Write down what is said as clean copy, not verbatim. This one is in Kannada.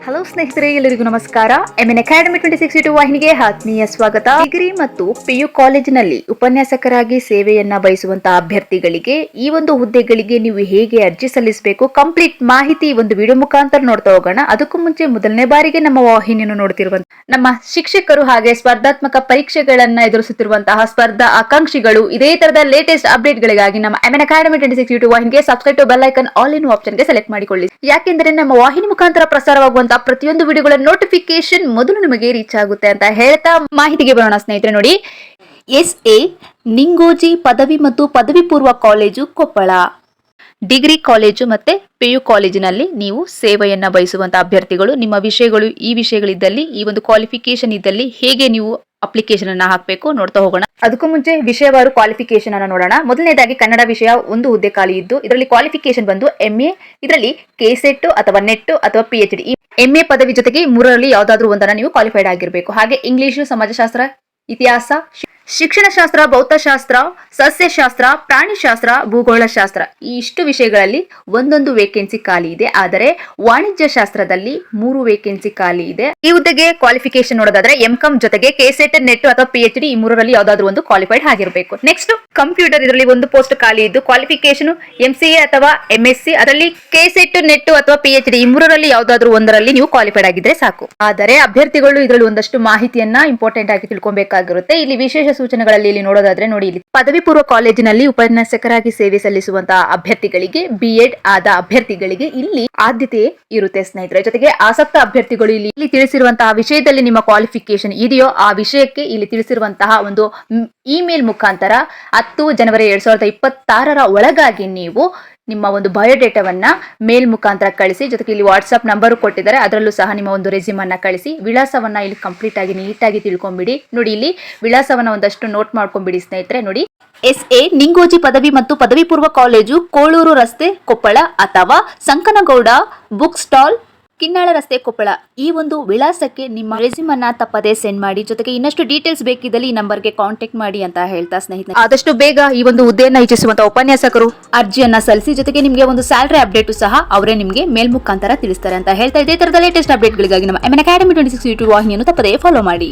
ಹಲೋ ಸ್ನೇಹಿತರೆ, ಎಲ್ಲರಿಗೂ ನಮಸ್ಕಾರ. MN ಅಕಾಡೆಮಿ 2062 ವಾಹಿನಿಗೆ ಆತ್ಮೀಯ ಸ್ವಾಗತ. ಡಿಗ್ರಿ ಮತ್ತು PU ಕಾಲೇಜಿನಲ್ಲಿ ಉಪನ್ಯಾಸಕರಾಗಿ ಸೇವೆಯನ್ನ ಬಯಸುವಂತಹ ಅಭ್ಯರ್ಥಿಗಳಿಗೆ ಈ ಒಂದು ಹುದ್ದೆಗಳಿಗೆ ನೀವು ಹೇಗೆ ಅರ್ಜಿ ಸಲ್ಲಿಸಬೇಕು, ಕಂಪ್ಲೀಟ್ ಮಾಹಿತಿ ಒಂದು ವಿಡಿಯೋ ಮುಖಾಂತರ ನೋಡ್ತಾ ಹೋಗೋಣ. ಅದಕ್ಕೂ ಮುಂಚೆ ಮೊದಲನೇ ಬಾರಿಗೆ ನಮ್ಮ ವಾಹಿನಿಯನ್ನು ನೋಡ್ತಿರುವಂತ ನಮ್ಮ ಶಿಕ್ಷಕರು ಹಾಗೆ ಸ್ಪರ್ಧಾತ್ಮಕ ಪರೀಕ್ಷೆಗಳನ್ನ ಎದುರಿಸುತ್ತಿರುವಂತಹ ಸ್ಪರ್ಧಾ ಆಕಾಂಕ್ಷಿಗಳು ಇದೇ ತರದ ಲೇಟೆಸ್ಟ್ ಅಪ್ಡೇಟ್ ಗಳಿಗಾಗಿ ನಮ್ಮ MN ಅಕಾಡೆಮಿ 2062 ವಾಹಿನಿಗೆ subscribe to bell icon all in option ಗೆ ಸೆಲೆಕ್ಟ್ ಮಾಡಿಕೊಳ್ಳಿ. ಯಾಕೆಂದ್ರೆ ನಮ್ಮ ವಾಹಿನಿ ಮುಖಾಂತರ ಪ್ರಸಾರವಾಗುವಂತಹ ಪ್ರತಿಯೊಂದು ವಿಡಿಯೋಗಳ ನೋಟಿಫಿಕೇಶನ್ ಮೊದಲು ನಿಮಗೆ ರೀಚ್ ಆಗುತ್ತೆ ಅಂತ ಹೇಳ್ತಾ ಮಾಹಿತಿಗೆ ಬರೋಣ. ಸ್ನೇಹಿತರೆ ನೋಡಿ, SA ನಿಂಗೋಜಿ ಪದವಿ ಮತ್ತು ಪದವಿ ಪೂರ್ವ ಕಾಲೇಜು ಕೊಪ್ಪಳ, ಡಿಗ್ರಿ ಕಾಲೇಜು ಮತ್ತೆ PU ಕಾಲೇಜಿನಲ್ಲಿ ನೀವು ಸೇವೆಯನ್ನ ಬಯಸುವಂತಹ ಅಭ್ಯರ್ಥಿಗಳು, ನಿಮ್ಮ ವಿಷಯಗಳು ಈ ವಿಷಯಗಳಿದ್ದಲ್ಲಿ, ಈ ಒಂದು ಕ್ವಾಲಿಫಿಕೇಶನ್ ಇದ್ದಲ್ಲಿ ಹೇಗೆ ನೀವು ಅಪ್ಲಿಕೇಶನ್ ಅನ್ನ ಹಾಕಬೇಕು ನೋಡ್ತಾ ಹೋಗೋಣ. ಅದಕ್ಕೂ ಮುಂಚೆ ವಿಷಯವಾರು ಕ್ವಾಲಿಫಿಕೇಶನ್ ಅನ್ನ ನೋಡೋಣ. ಮೊದಲನೇದಾಗಿ ಕನ್ನಡ ವಿಷಯ ಒಂದು ಹುದ್ದೆ ಖಾಲಿ ಇದ್ದು, ಇದರಲ್ಲಿ ಕ್ವಾಲಿಫಿಕೇಶನ್ ಬಂದು MA, ಇದರಲ್ಲಿ KCET ಅಥವಾ ನೆಟ್ ಅಥವಾ PhD. MA ಪದವಿ ಜೊತೆಗೆ ಮೂರರಲ್ಲಿ ಯಾವ್ದಾದ್ರು ಒಂದನ್ನ ನೀವು ಕ್ವಾಲಿಫೈಡ್ ಆಗಿರಬೇಕು. ಹಾಗೆ ಇಂಗ್ಲಿಷು, ಸಮಾಜಶಾಸ್ತ್ರ, ಇತಿಹಾಸ, ಶಿಕ್ಷಣಶಾಸ್ತ್ರ, ಭೌತಶಾಸ್ತ್ರ, ಸಸ್ಯಶಾಸ್ತ್ರ, ಪ್ರಾಣಿಶಾಸ್ತ್ರ, ಭೂಗೋಳಶಾಸ್ತ್ರ ಈ ಇಷ್ಟು ವಿಷಯಗಳಲ್ಲಿ ಒಂದೊಂದು ವೇಕೆನ್ಸಿ ಖಾಲಿ ಇದೆ. ಆದರೆ ವಾಣಿಜ್ಯ ಶಾಸ್ತ್ರದಲ್ಲಿ 3 ವೇಕೆನ್ಸಿ ಖಾಲಿ ಇದೆ. ಈ ಹುದ್ದೆಗೆ ಕ್ವಾಲಿಫಿಕೇಶನ್ ನೋಡೋದಾದ್ರೆ MCom ಜೊತೆಗೆ KCET, ನೆಟ್ ಅಥವಾ PhD ಈ ಮೂರರಲ್ಲಿ ಯಾವ್ದಾದ್ರು ಒಂದು ಕ್ವಾಲಿಫೈಡ್ ಆಗಿರಬೇಕು. ನೆಕ್ಸ್ಟ್ ಕಂಪ್ಯೂಟರ್, ಇದರಲ್ಲಿ ಒಂದು ಪೋಸ್ಟ್ ಖಾಲಿ ಇದ್ದು ಕ್ವಾಲಿಫಿಕೇಶನ್ MCA ಅಥವಾ MSc, ಅದರಲ್ಲಿ KCET, ನೆಟ್ ಅಥವಾ PhD ಈ ಮೂರರಲ್ಲಿ ಯಾವ್ದಾದ್ರು ಒಂದರಲ್ಲಿ ನೀವು ಕ್ವಾಲಿಫೈಡ್ ಆಗಿದ್ರೆ ಸಾಕು. ಆದರೆ ಅಭ್ಯರ್ಥಿಗಳು ಇದರಲ್ಲಿ ಒಂದಷ್ಟು ಮಾಹಿತಿಯನ್ನ ಇಂಪಾರ್ಟೆಂಟ್ ಆಗಿ ತಿಳ್ಕೊಬೇಕಾಗಿರುತ್ತೆ. ಇಲ್ಲಿ ವಿಶೇಷ ಸೂಚನೆಗಳಲ್ಲಿ ಇಲ್ಲಿ ನೋಡೋದಾದ್ರೆ ನೋಡಿ, ಇಲ್ಲಿ ಪದವಿ ಪೂರ್ವ ಕಾಲೇಜಿನಲ್ಲಿ ಉಪನ್ಯಾಸಕರಾಗಿ ಸೇವೆ ಸಲ್ಲಿಸುವಂತಹ ಅಭ್ಯರ್ಥಿಗಳಿಗೆ, B.Ed ಆದ ಅಭ್ಯರ್ಥಿಗಳಿಗೆ ಇಲ್ಲಿ ಆದ್ಯತೆ ಇರುತ್ತೆ ಸ್ನೇಹಿತರೆ. ಜೊತೆಗೆ ಆಸಕ್ತ ಅಭ್ಯರ್ಥಿಗಳು ಇಲ್ಲಿ ತಿಳಿಸಿರುವಂತಹ ವಿಷಯದಲ್ಲಿ ನಿಮ್ಮ ಕ್ವಾಲಿಫಿಕೇಶನ್ ಇದೆಯೋ ಆ ವಿಷಯಕ್ಕೆ ಇಲ್ಲಿ ತಿಳಿಸಿರುವಂತಹ ಒಂದು ಇಮೇಲ್ ಮುಖಾಂತರ 10 ಜನವರಿ 2026 ಒಳಗಾಗಿ ನೀವು ನಿಮ್ಮ ಒಂದು ಬಯೋಡೇಟಾವನ್ನ ಮೇಲ್ ಮುಖಾಂತರ ಕಳಿಸಿ. ಜೊತೆಗೆ ಇಲ್ಲಿ ವಾಟ್ಸ್ಆಪ್ ನಂಬರ್ ಕೊಟ್ಟಿದ್ದಾರೆ, ಅದರಲ್ಲೂ ಸಹ ನಿಮ್ಮ ಒಂದು ರೆಸ್ಯೂಮ್ ಅನ್ನ ಕಳಿಸಿ. ವಿಳಾಸವನ್ನ ಇಲ್ಲಿ ಕಂಪ್ಲೀಟ್ ಆಗಿ ನೀಟಾಗಿ ತಿಳ್ಕೊಂಡ್ಬಿಡಿ. ನೋಡಿ, ಇಲ್ಲಿ ವಿಳಾಸವನ್ನ ಒಂದಷ್ಟು ನೋಟ್ ಮಾಡ್ಕೊಂಡ್ಬಿಡಿ ಸ್ನೇಹಿತರೆ. ನೋಡಿ, SA ನಿಂಗೋಜಿ ಪದವಿ ಮತ್ತು ಪದವಿ ಪೂರ್ವ ಕಾಲೇಜು, ಕೋಳೂರು ರಸ್ತೆ, ಕೊಪ್ಪಳ, ಅಥವಾ ಸಂಕನಗೌಡ ಬುಕ್ ಸ್ಟಾಲ್, ಕಿನ್ನಾಳ ರಸ್ತೆ, ಕೊಪ್ಪಳ ಈ ಒಂದು ವಿಳಾಸಕ್ಕೆ ನಿಮ್ಮ ರೆಸ್ಯೂಮ್ ಅನ್ನ ತಪ್ಪದೆ ಸೆಂಡ್ ಮಾಡಿ. ಜೊತೆಗೆ ಇನ್ನಷ್ಟು ಡೀಟೇಲ್ಸ್ ಬೇಕಿದ್ದಲ್ಲಿ ಈ ನಂಬರ್ಗೆ ಕಾಂಟ್ಯಾಕ್ಟ್ ಮಾಡಿ ಅಂತ ಹೇಳ್ತಾ ಸ್ನೇಹಿತರೆ, ಆದಷ್ಟು ಬೇಗ ಈ ಒಂದು ಹುದ್ದೆಯನ್ನ ಇಚ್ಛಿಸುವಂತಹ ಉಪನ್ಯಾಸಕರು ಅರ್ಜಿಯನ್ನ ಸಲ್ಲಿಸಿ. ಜೊತೆಗೆ ನಿಮಗೆ ಒಂದು ಸ್ಯಾಲರಿ ಅಪ್ಡೇಟ್ ಸಹ ಅವರೇ ನಿಮಗೆ ಮೇಲ್ ಮುಖಾಂತರ ತಿಳಿಸ್ತಾರೆ ಅಂತ ಹೇಳ್ತಾ ಇದೇ ತರದ ಲೇಟೆಸ್ಟ್ ಅಪ್ಡೇಟ್ಗಳಿಗಾಗಿ ನಮ್ಮ MN ಅಕಾಡೆಮಿ 2062 ವಾಹಿನಿಯನ್ನು ತಪ್ಪದೆ ಫಾಲೋ ಮಾಡಿ.